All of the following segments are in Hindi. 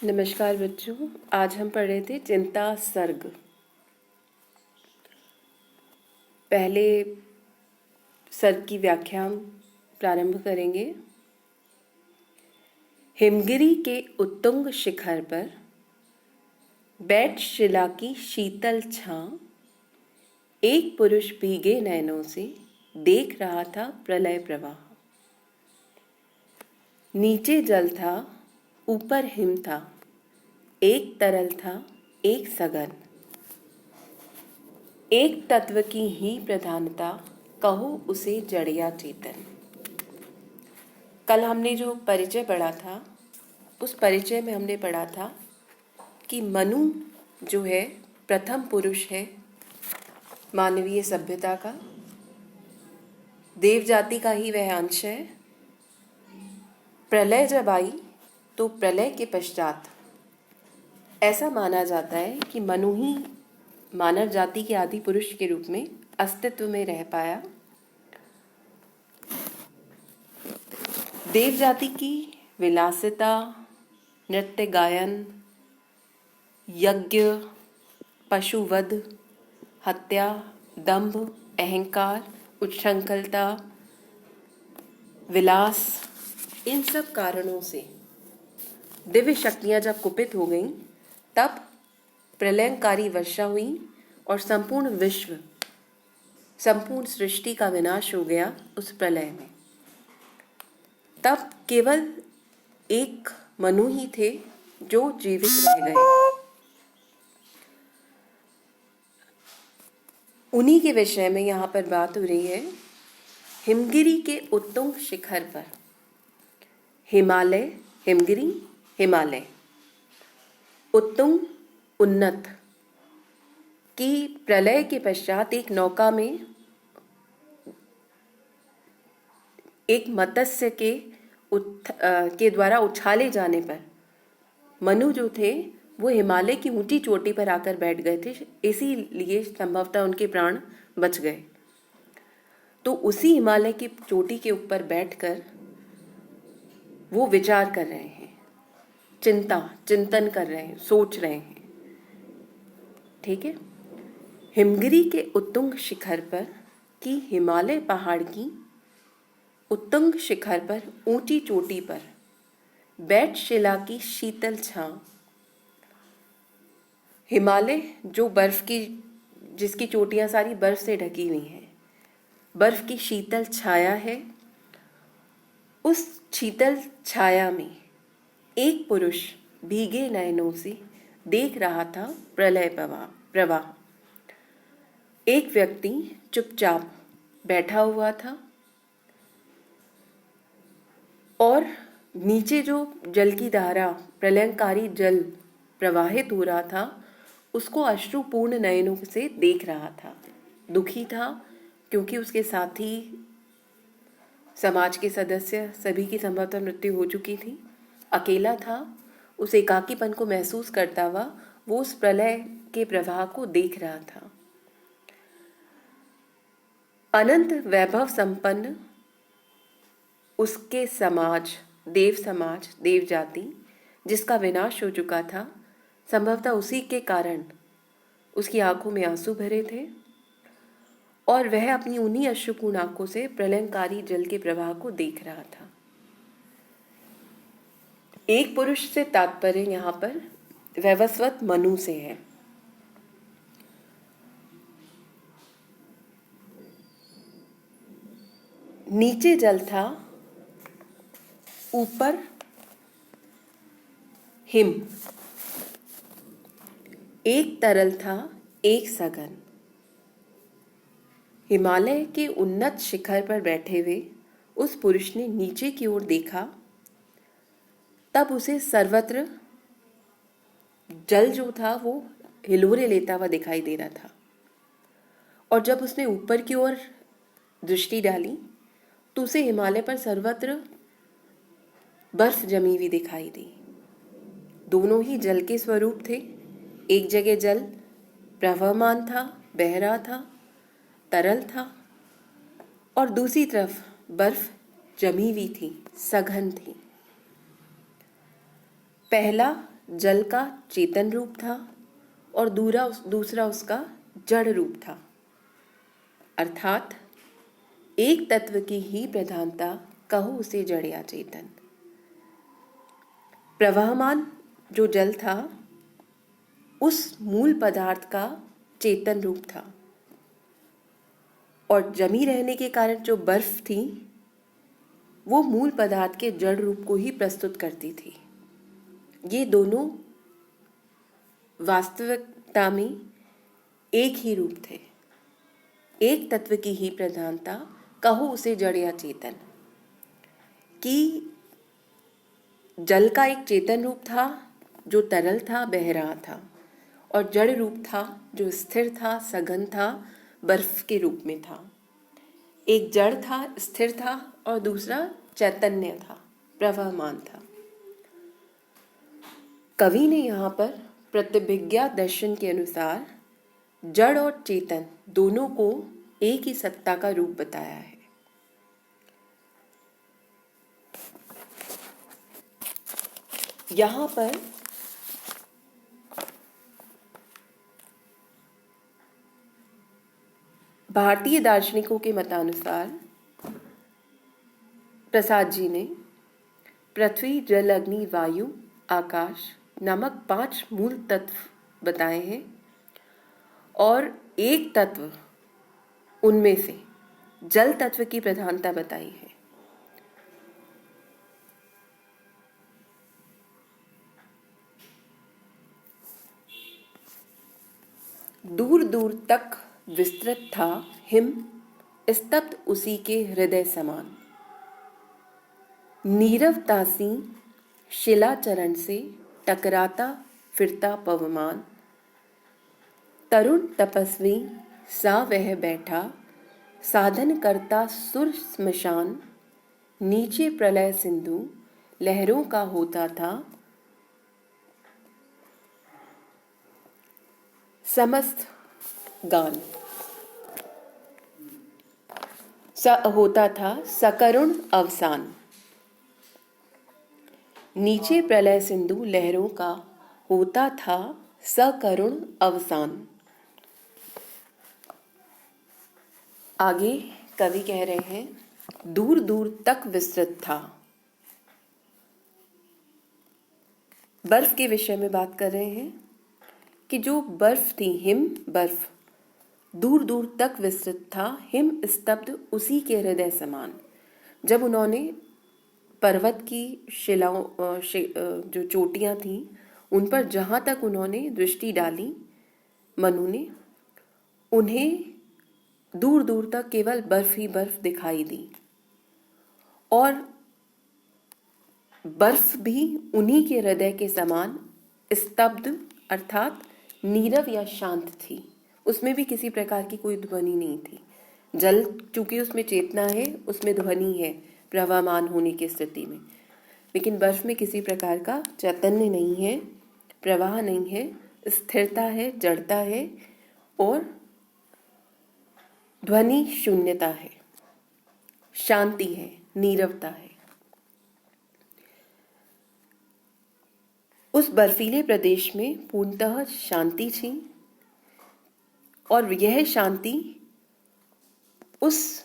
नमस्कार बच्चों। आज हम पढ़ रहे थे चिंता सर्ग। पहले सर्ग की व्याख्या हम प्रारंभ करेंगे। हिमगिरी के उत्तुंग शिखर पर बैठ शिला की शीतल छां एक पुरुष भीगे नयनों से देख रहा था प्रलय प्रवाह। नीचे जल था, ऊपर हिम था, एक तरल था, एक सघन। एक तत्व की ही प्रधानता, कहो उसे जड़ या चेतन। कल हमने जो परिचय पढ़ा था, उस परिचय में हमने पढ़ा था कि मनु जो है प्रथम पुरुष है मानवीय सभ्यता का, देव जाति का ही वह अंश है। प्रलय जब आई तो प्रलय के पश्चात ऐसा माना जाता है कि मनु ही मानव जाति के आदि पुरुष के रूप में अस्तित्व में रह पाया। देव जाति की विलासिता, नृत्य गायन, यज्ञ, पशुवध, हत्या, दंभ, अहंकार, उच्छृंखलता, विलास, इन सब कारणों से दिव्य शक्तियां जब कुपित हो गईं, तब प्रलयंकारी वर्षा हुई और संपूर्ण विश्व, संपूर्ण सृष्टि का विनाश हो गया उस प्रलय में। तब केवल एक मनु ही थे जो जीवित रह गए। उन्हीं के विषय में यहाँ पर बात हो रही है। हिमगिरी के उत्तुंग शिखर पर, हिमालय, हिमगिरी, हिमालय, उत्तुंग, उन्नत, की प्रलय के पश्चात एक नौका में एक मत्स्य के द्वारा उछाले जाने पर मनु जो थे वो हिमालय की ऊंची चोटी पर आकर बैठ गए थे, इसीलिए संभवतः उनके प्राण बच गए। तो उसी हिमालय की चोटी के ऊपर बैठकर वो विचार कर रहे हैं, चिंतन कर रहे हैं, सोच रहे हैं। ठीक है। हिमगिरी के उत्तुंग शिखर पर की हिमालय पहाड़ की उत्तुंग शिखर पर ऊंची चोटी पर बैठ शिला की शीतल छां। हिमालय जो बर्फ की, जिसकी चोटियां सारी बर्फ से ढकी हुई हैं, बर्फ की शीतल छाया है। उस शीतल छाया में एक पुरुष भीगे नयनों से देख रहा था प्रलय प्रवाह। एक व्यक्ति चुपचाप बैठा हुआ था और नीचे जो जल की धारा, प्रलयंकारी जल प्रवाहित हो रहा था, उसको अश्रुपूर्ण नयनों से देख रहा था। दुखी था क्योंकि उसके साथी, समाज के सदस्य सभी की संभवतः मृत्यु हो चुकी थी। अकेला था। उस एकाकीपन को महसूस करता हुआ वो उस प्रलय के प्रवाह को देख रहा था। अनंत वैभव संपन्न उसके समाज, देव जाति, जिसका विनाश हो चुका था, संभवतः उसी के कारण उसकी आंखों में आंसू भरे थे और वह अपनी उन्हीं अश्रुपूर्ण आंखों से प्रलयंकारी जल के प्रवाह को देख रहा था। एक पुरुष से तात्पर्य यहाँ पर वैवस्वत मनु से है। नीचे जल था, ऊपर हिम, एक तरल था, एक सघन। हिमालय के उन्नत शिखर पर बैठे हुए उस पुरुष ने नीचे की ओर देखा, तब उसे सर्वत्र जल जो था वो हिलोरे लेता हुआ दिखाई दे रहा था। और जब उसने ऊपर की ओर दृष्टि डाली तो उसे हिमालय पर सर्वत्र बर्फ जमी हुई दिखाई दी। दोनों ही जल के स्वरूप थे। एक जगह जल प्रवहमान था, बह रहा था, तरल था, और दूसरी तरफ बर्फ जमी हुई थी, सघन थी। पहला जल का चेतन रूप था और दूसरा उसका जड़ रूप था, अर्थात एक तत्व की ही प्रधानता, कहो उसे जड़ या चेतन। प्रवहमान जो जल था उस मूल पदार्थ का चेतन रूप था, और जमी रहने के कारण जो बर्फ थी वो मूल पदार्थ के जड़ रूप को ही प्रस्तुत करती थी। ये दोनों वास्तविकता में एक ही रूप थे, एक तत्व की ही प्रधानता, कहो उसे जड़ या चेतन। कि जल का एक चेतन रूप था जो तरल था, बह रहा था, और जड़ रूप था जो स्थिर था, सघन था, बर्फ के रूप में था। एक जड़ था, स्थिर था, और दूसरा चैतन्य था, प्रवहमान था। कवि ने यहाँ पर प्रतिभिज्ञा दर्शन के अनुसार जड़ और चेतन दोनों को एक ही सत्ता का रूप बताया है। यहाँ पर भारतीय दार्शनिकों के मतानुसार प्रसाद जी ने पृथ्वी, जल, अग्नि, वायु, आकाश नामक 5 मूल तत्व बताए हैं, और एक तत्व उनमें से जल तत्व की प्रधानता बताई है। दूर दूर तक विस्तृत था हिम, स्तब्ध उसी के हृदय समान। नीरव तासी शिलाचरण से टकराता फिरता पवमान। तरुण तपस्वी सा वह बैठा, साधन करता सुर स्मशान। नीचे प्रलय सिंधु लहरों का होता था, समस्त गान। होता था सकरुण अवसान। नीचे प्रलय सिंधु लहरों का होता था सकरुण अवसान। आगे कवि कह रहे हैं, दूर दूर तक विस्तृत था। बर्फ के विषय में बात कर रहे हैं कि जो बर्फ थी, हिम बर्फ, दूर दूर तक विस्तृत था, हिम स्तब्ध उसी के हृदय समान। जब उन्होंने पर्वत की शिलाओं जो चोटियां थीं उन पर जहाँ तक उन्होंने दृष्टि डाली, मनु ने, उन्हें दूर दूर तक केवल बर्फ ही बर्फ दिखाई दी, और बर्फ भी उन्हीं के हृदय के समान स्तब्ध अर्थात नीरव या शांत थी। उसमें भी किसी प्रकार की कोई ध्वनि नहीं थी। जल चूंकि उसमें चेतना है, उसमें ध्वनि है प्रवाहमान होने की स्थिति में, लेकिन बर्फ में किसी प्रकार का चैतन्य नहीं है, प्रवाह नहीं है, स्थिरता है, जड़ता है, और ध्वनि शून्यता है, शांति है, नीरवता है। उस बर्फीले प्रदेश में पूर्णतः शांति थी, और यह शांति उस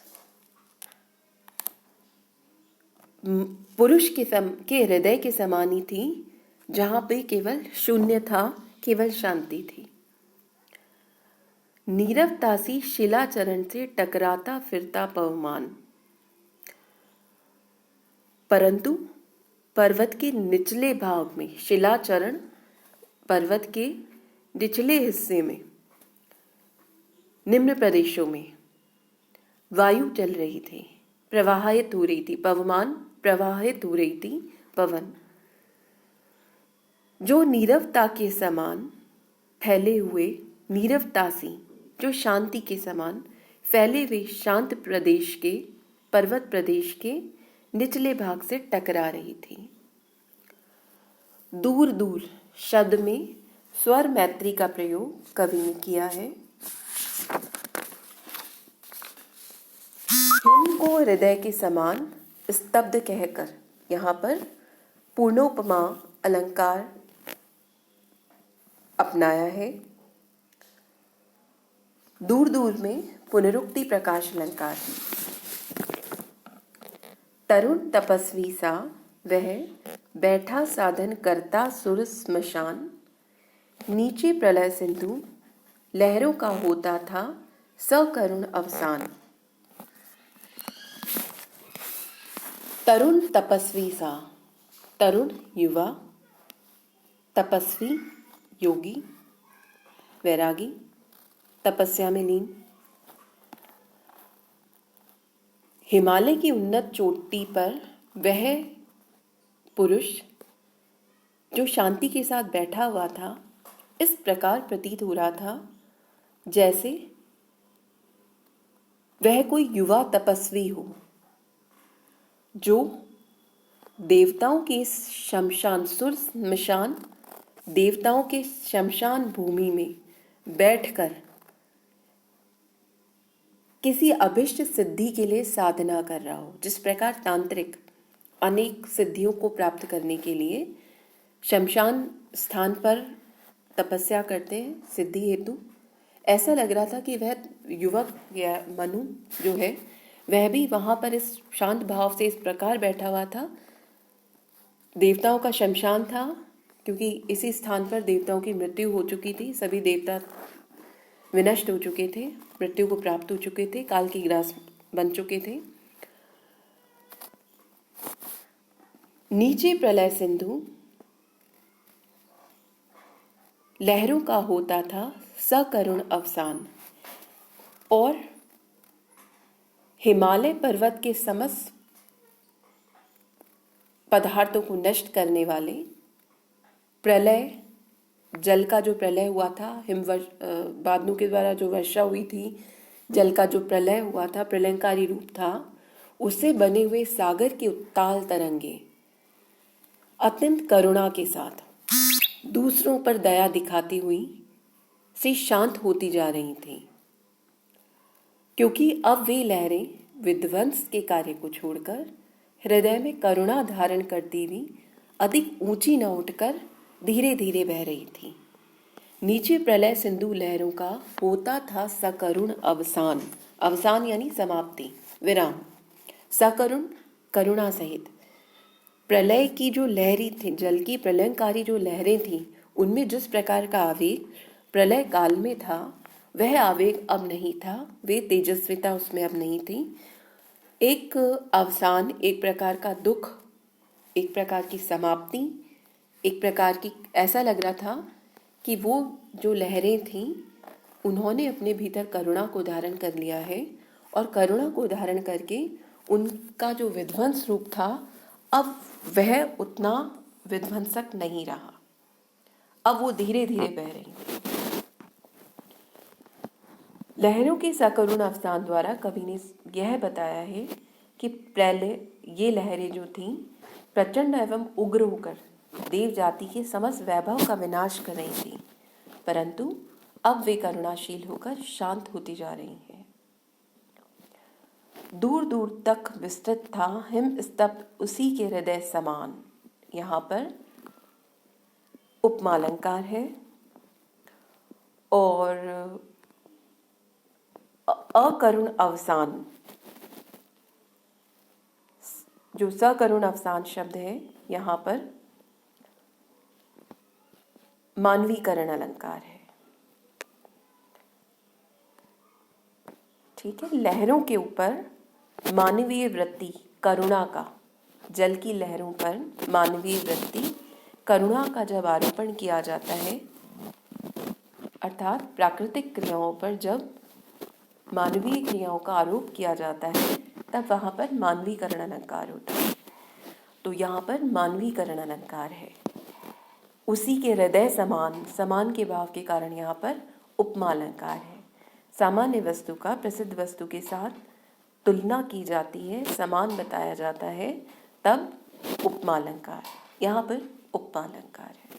पुरुष के हृदय के समान ही थी जहां पे केवल शून्य था, केवल शांति थी। नीरवतासी शिलाचरण से टकराता फिरता पवमान। परंतु पर्वत के निचले भाग में, शिलाचरण पर्वत के निचले हिस्से में, निम्न प्रदेशों में वायु चल रही थी, प्रवाहित हो रही थी, पवमान प्रवाहित हो रही थी, पवन जो नीरवता के समान फैले हुए, नीरवतासी जो शांति के समान फैले हुए शांत प्रदेश के, पर्वत प्रदेश के निचले भाग से टकरा रही थी। दूर दूर शब्द में स्वर मैत्री का प्रयोग कवि ने किया है। हिम को हृदय के समान स्तब्ध कहकर यहाँ पर पूर्णोपमा अलंकार अपनाया है। दूर दूर में पुनरुक्ति प्रकाश अलंकार। तरुण तपस्वी सा वह बैठा साधन करता सुर स्मशान, नीचे प्रलय सिंधु लहरों का होता था सकरुण अवसान। तरुण तपस्वी सा, तरुण युवा, तपस्वी योगी वैरागी, तपस्या में लीन। हिमालय की उन्नत चोटी पर वह पुरुष जो शांति के साथ बैठा हुआ था, इस प्रकार प्रतीत हो रहा था जैसे वह कोई युवा तपस्वी हो जो देवताओं के शमशान सुर स्मशान, देवताओं के शमशान भूमि में बैठकर किसी अभिष्ट सिद्धि के लिए साधना कर रहा हो। जिस प्रकार तांत्रिक अनेक सिद्धियों को प्राप्त करने के लिए शमशान स्थान पर तपस्या करते हैं सिद्धि हेतु, ऐसा लग रहा था कि वह युवक या मनु जो है वह भी वहां पर इस शांत भाव से इस प्रकार बैठा हुआ था। देवताओं का शमशान था, क्योंकि इसी स्थान पर देवताओं की मृत्यु हो चुकी थी, सभी देवता विनष्ट हो चुके थे, मृत्यु को प्राप्त हो चुके थे, काल की ग्रास बन चुके थे। नीचे प्रलय सिंधु लहरों का होता था सकरुण अवसान, और हिमालय पर्वत के समस्त पदार्थों को नष्ट करने वाले प्रलय, जल का जो प्रलय हुआ था, बादलों के द्वारा जो वर्षा हुई थी, जल का जो प्रलय हुआ था, प्रलयंकारी रूप था, उससे बने हुए सागर की उत्ताल तरंगे अत्यंत करुणा के साथ दूसरों पर दया दिखाती हुई से शांत होती जा रही थी, क्योंकि अब वे लहरें विध्वंस के कार्य को छोड़कर हृदय में करुणा धारण करती हुई अधिक ऊंची न उठकर धीरे धीरे बह रही थी। नीचे प्रलय सिंधु लहरों का होता था सकरुण अवसान, अवसान यानी समाप्ति, विराम। सकरुण करुणा सहित प्रलय की जो लहरी थी, जल की प्रलयंकारी जो लहरें थी, उनमें जिस प्रकार का आवेग प्रलय काल में था, वह आवेग अब नहीं था, वे तेजस्विता उसमें अब नहीं थी। एक अवसान, एक प्रकार का दुख, एक प्रकार की समाप्ति, एक प्रकार की, ऐसा लग रहा था कि वो जो लहरें थीं उन्होंने अपने भीतर करुणा को धारण कर लिया है, और करुणा को धारण करके उनका जो विध्वंस रूप था अब वह उतना विध्वंसक नहीं रहा, अब वो धीरे धीरे बह रही थी। लहरों के सकरुण अवसान द्वारा कवि ने यह बताया है कि प्रलय, ये लहरें जो थीं प्रचंड एवं उग्र होकर देव जाति के समस्त वैभव का विनाश कर रही थी, परंतु अब वे करुणाशील होकर शांत होती जा रही हैं। दूर दूर तक विस्तृत था हिम स्तब्ध उसी के हृदय समान। यहाँ पर उपमा अलंकार है, और अकरुण अवसान, जो सकरुण अवसान शब्द है यहाँ पर मानवीकरण अलंकार है। ठीक है, लहरों के ऊपर मानवीय वृत्ति करुणा का, जल की लहरों पर मानवीय वृत्ति करुणा का जब आरोपण किया जाता है, अर्थात प्राकृतिक क्रियाओं पर जब मानवीय क्रियाओं का आरोप किया जाता है, तब वहाँ पर मानवीकरण अलंकार होता है। तो यहाँ पर मानवीकरण अलंकार है, उसी के हृदय समान, समान के भाव के कारण यहाँ पर उपमा अलंकार है। सामान्य वस्तु का प्रसिद्ध वस्तु के साथ तुलना की जाती है, समान बताया जाता है, तब उपमा अलंकार, यहाँ पर उपमा अलंकार है।